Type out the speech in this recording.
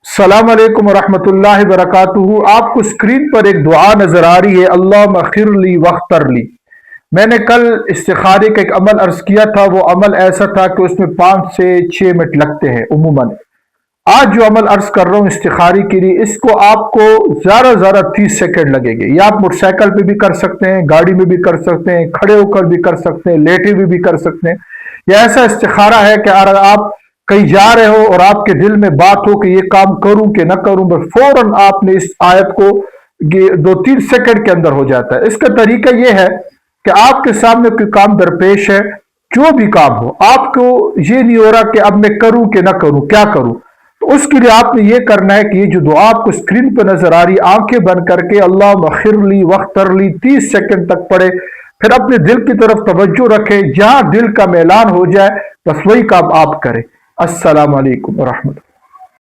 السلام علیکم ورحمۃ اللہ وبرکاتہ۔ آپ کو اسکرین پر ایک دعا نظر آ رہی ہے، اللہ اغفر لی واغفر لی۔ میں نے کل استخارے کا ایک عمل عرض کیا تھا، وہ عمل ایسا تھا کہ اس میں 5 سے 6 منٹ لگتے ہیں عموماً۔ آج جو عمل عرض کر رہا ہوں استخارے کے لیے، اس کو آپ کو زیادہ 30 سیکنڈ لگے گے۔ یا آپ موٹر سائیکل پہ بھی کر سکتے ہیں، گاڑی میں بھی کر سکتے ہیں، کھڑے ہو کر بھی کر سکتے ہیں، لیٹے ہوئے بھی کر سکتے ہیں۔ یہ ایسا استخارہ ہے کہ اگر آپ کہیں جا رہے ہو اور آپ کے دل میں بات ہو کہ یہ کام کروں کہ نہ کروں، بس فوراً آپ نے اس آیت کو 2-3 سیکنڈ کے اندر ہو جاتا ہے۔ اس کا طریقہ یہ ہے کہ آپ کے سامنے کوئی کام درپیش ہے، جو بھی کام ہو، آپ کو یہ نہیں ہو رہا کہ اب میں کروں کہ نہ کروں، کیا کروں، تو اس کے لیے آپ نے یہ کرنا ہے کہ یہ جو دعا آپ کو اسکرین پہ نظر آ رہی، آنکھیں بند کر کے اللہ اغفر لی واغفر لی 30 سیکنڈ تک پڑھے، پھر اپنے دل کی طرف توجہ رکھے، جہاں دل کا میلان ہو جائے بس وہی کام آپ کریں۔ السلام علیکم ورحمۃ اللہ۔